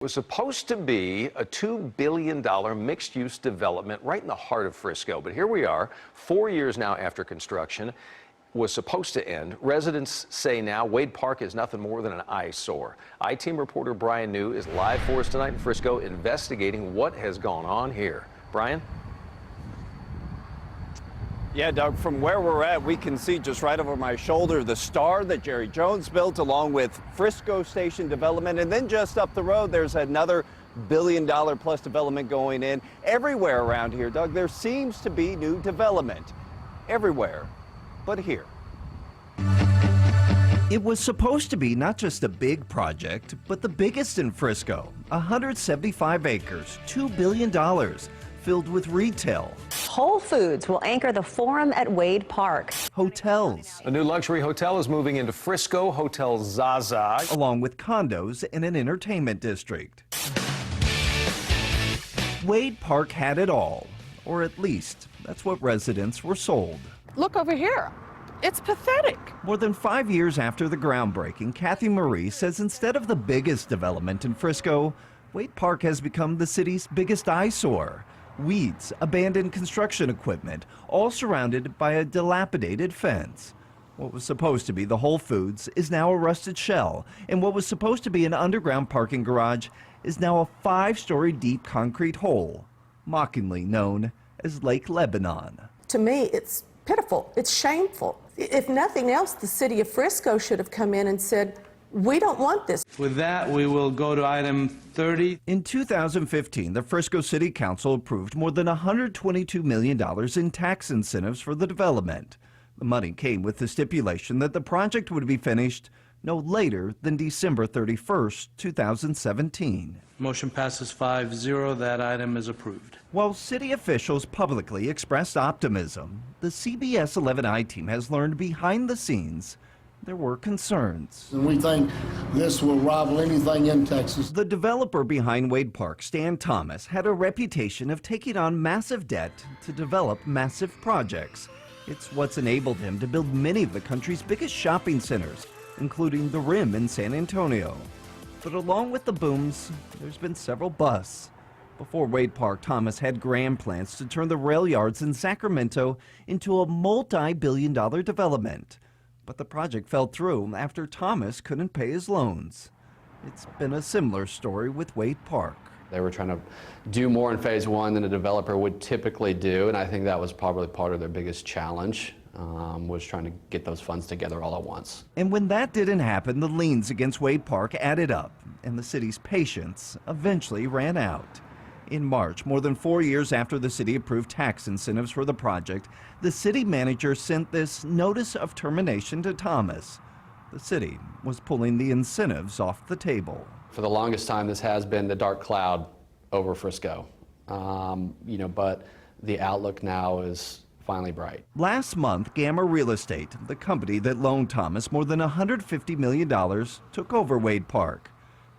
Was supposed to be a $2 billion mixed-use development right in the heart of Frisco. But here we are, 4 years now after construction was supposed to end. Residents say now Wade Park is nothing more than an eyesore. I-Team reporter Brian New is live for us tonight in Frisco investigating what has gone on here. Brian? Yeah, Doug, from where we're at, we can see just right over my shoulder the Star that Jerry Jones built, along with Frisco Station development. And then just up the road, there's another $1 billion plus development going in. Everywhere around here, Doug, there seems to be new development. Everywhere but here. It was supposed to be not just a big project, but the biggest in Frisco. 175 acres, $2 billion, filled with retail. Whole Foods will anchor the Forum at Wade Park. Hotels. A new luxury hotel is moving into Frisco, Hotel Zaza. Along with condos and an entertainment district. Wade Park had it all, or at least that's what residents were sold. Look over here. It's pathetic. More than 5 years after the groundbreaking, Kathy Marie says instead of the biggest development in Frisco, Wade Park has become the city's biggest eyesore. Weeds, abandoned construction equipment, all surrounded by a dilapidated fence. What was supposed to be the Whole Foods is now a rusted shell, and what was supposed to be an underground parking garage is now a 5-story deep concrete hole, mockingly known as Lake Lebanon. To me, it's pitiful. It's shameful. If nothing else, the city of Frisco should have come in and said, we don't want this. With that, we will go to item 30. In 2015, the Frisco City Council approved more than $122 million in tax incentives for the development. The money came with the stipulation that the project would be finished no later than December 31st, 2017. Motion passes 5-0. That item is approved. While city officials publicly expressed optimism, the CBS 11 I-Team has learned behind the scenes there were concerns. And we think this will rival anything in Texas. The developer behind Wade Park, Stan Thomas, had a reputation of taking on massive debt to develop massive projects. It's what's enabled him to build many of the country's biggest shopping centers, including the Rim in San Antonio. But along with the booms, there's been several busts. Before Wade Park, Thomas had grand plans to turn the rail yards in Sacramento into a multi-billion-dollar development. But the project fell through after Thomas couldn't pay his loans. It's been a similar story with Wade Park. They were trying to do more in phase one than a developer would typically do, and I think that was probably part of their biggest challenge, was trying to get those funds together all at once. And when that didn't happen, the liens against Wade Park added up, and the city's patience eventually ran out. In March, more than 4 years after the city approved tax incentives for the project, the city manager sent this notice of termination to Thomas. The city was pulling the incentives off the table. For the longest time, this has been the dark cloud over Frisco, but the outlook now is finally bright. Last month, Gamma Real Estate, the company that loaned Thomas more than $150 million, took over Wade Park.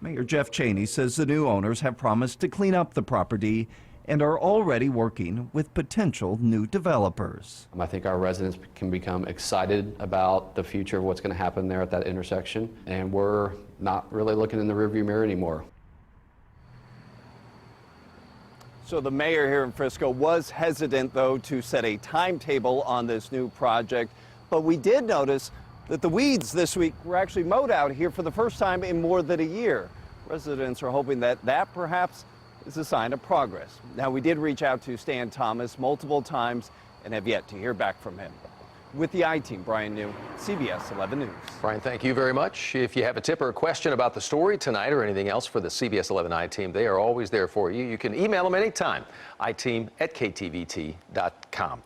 Mayor Jeff Cheney says the new owners have promised to clean up the property and are already working with potential new developers. I think our residents can become excited about the future of what's going to happen there at that intersection, and we're not really looking in the rearview mirror anymore. So the mayor here in Frisco was hesitant, though, to set a timetable on this new project. But we did notice that the weeds this week were actually mowed out here for the first time in more than a year. Residents are hoping that perhaps is a sign of progress. Now, we did reach out to Stan Thomas multiple times and have yet to hear back from him. With the I-Team, Brian New, CBS 11 News. Brian, thank you very much. If you have a tip or a question about the story tonight or anything else for the CBS 11 I-Team, they are always there for you. You can email them anytime, iteam@ktvt.com.